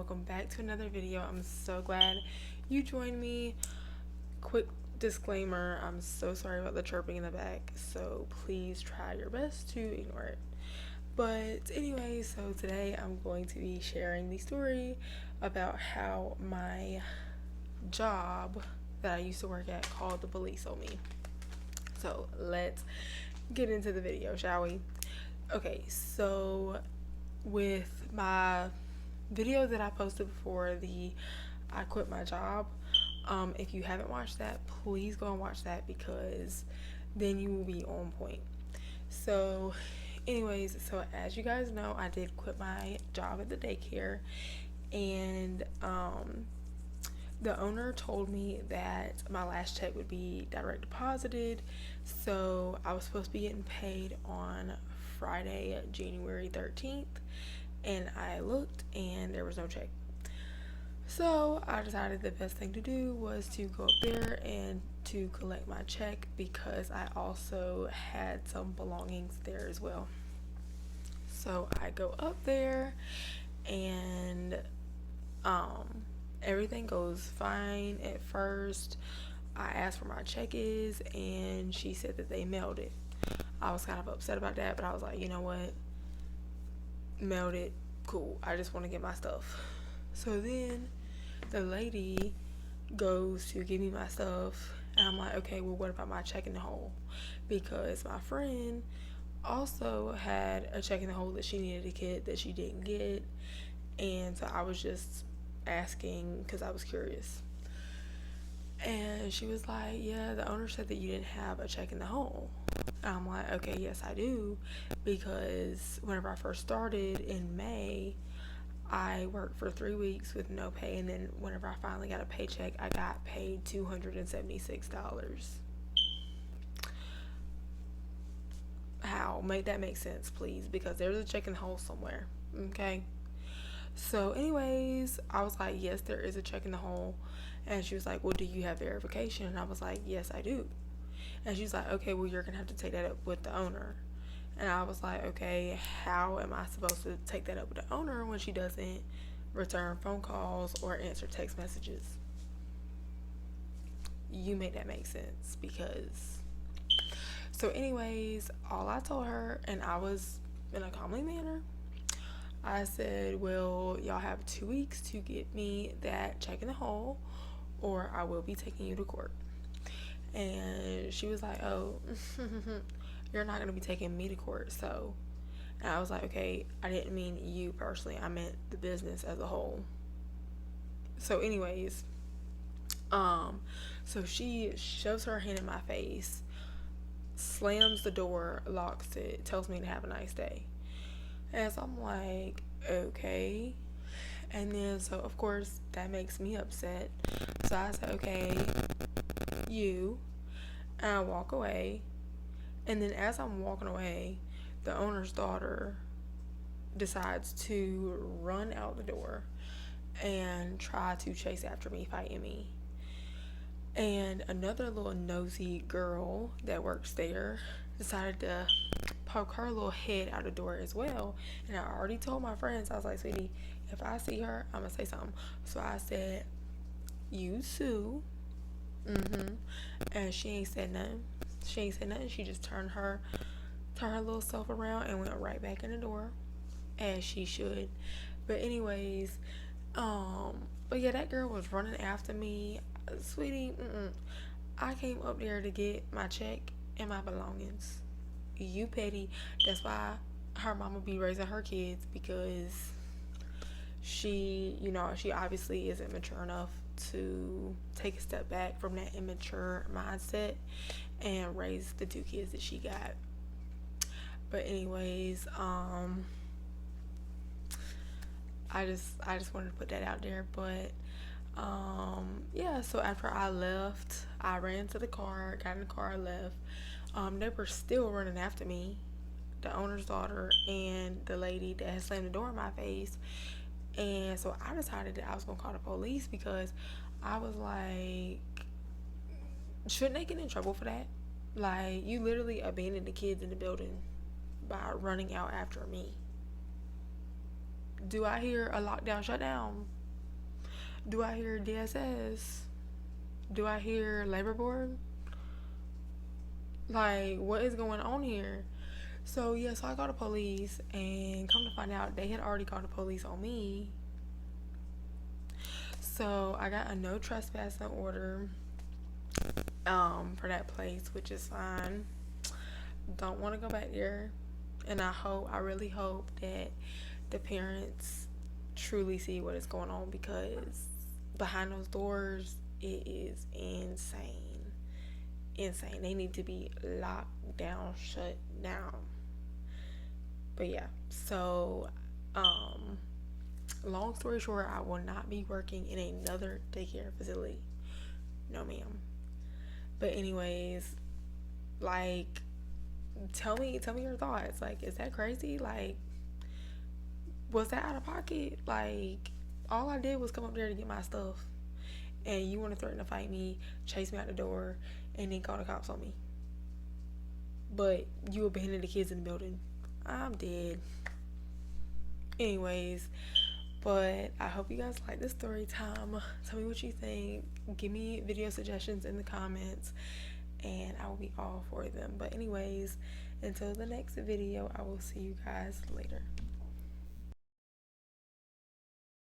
welcome back to another video. I'm so glad you joined me. Quick disclaimer, I'm so sorry about the chirping in the back, so please try your best to ignore it. But anyway, so today I'm going to be sharing the story about how my job that I used to work at called the police on me. So let's get into the video, shall we? Okay, so with my video that I posted before the I quit my job, if you haven't watched that, please go and watch that because then you will be on point. So anyways, so as you guys know, I did quit my job at the daycare, and the owner told me that my last check would be direct deposited, so I was supposed to be getting paid on Friday, January 13th, and I looked and there was no check. So I decided the best thing to do was to go up there and to collect my check because I also had some belongings there as well. So I go up there and everything goes fine at first. I asked where my check is and she said that they mailed it. I was kind of upset about that, but I was like, you know what? Mailed it, cool. I just want to get my stuff. So then the lady goes to give me my stuff, and I'm like, okay, well, what about my check in the hole? Because my friend also had a check in the hole that she needed to get that she didn't get, and so I was just asking because I was curious. And she was like, yeah, the owner said that you didn't have a check in the hole. I'm like, okay, yes, I do, because whenever I first started in May, I worked for 3 weeks with no pay, and then whenever I finally got a paycheck, I got paid $276. How? Make that make sense, please, because there's a check in the hole somewhere, okay? So anyways, I was like, yes, there is a check in the hole. And she was like, well, do you have verification? And I was like, yes, I do. And she's like, okay, well, you're gonna have to take that up with the owner. And I was like, okay, how am I supposed to take that up with the owner when she doesn't return phone calls or answer text messages? You make that make sense, because so anyways, all I told her, and I was in a calming manner, I said, well, y'all have 2 weeks to get me that check in the hole, or I will be taking you to court. And she was like, oh, you're not going to be taking me to court. So, and I was like, okay, I didn't mean you personally. I meant the business as a whole. So anyways, so she shoves her hand in my face, slams the door, locks it, tells me to have a nice day. And so I'm like, okay. And then, so of course, that makes me upset. So I said, okay, you. And I walk away. And then as I'm walking away, the owner's daughter decides to run out the door and try to chase after me, fighting me. And another little nosy girl that works there decided to poke her little head out the door as well. And I already told my friends, I was like, sweetie, if I see her, I'm gonna say something. So I said, you sue. And she ain't said nothing. She just turned her little self around and went right back in the door, as she should. But anyways, but yeah, that girl was running after me. Sweetie, I came up there to get my check and my belongings. You petty. That's why her mama be raising her kids, because she obviously isn't mature enough to take a step back from that immature mindset and raise the 2 kids that she got. But anyways, I just wanted to put that out there. But yeah, so after I left, I ran to the car, got in the car, left. They were still running after me, the owner's daughter and the lady that had slammed the door in my face. And so I decided that I was gonna call the police, because I was like, shouldn't they get in trouble for that? Like, you literally abandoned the kids in the building by running out after me. Do I hear a lockdown shutdown? Do I hear DSS? Do I hear labor board? Like, what is going on here? So, yeah, so I called the police, and come to find out, they had already called the police on me. So, I got a no trespassing order for that place, which is fine. Don't want to go back there. And I really hope that the parents truly see what is going on, because behind those doors, it is insane. Insane. They need to be locked down, shut down. But yeah, so long story short, I will not be working in another daycare facility. No, ma'am. But anyways, like, tell me your thoughts. Like, is that crazy? Like, was that out of pocket? Like, all I did was come up there to get my stuff, and you want to threaten to fight me, chase me out the door, and then call the cops on me. But you abandoned the kids in the building. I'm dead. Anyways, but I hope you guys like this story time. Tell me what you think. Give me video suggestions in the comments, and I will be all for them. But anyways, until the next video, I will see you guys later.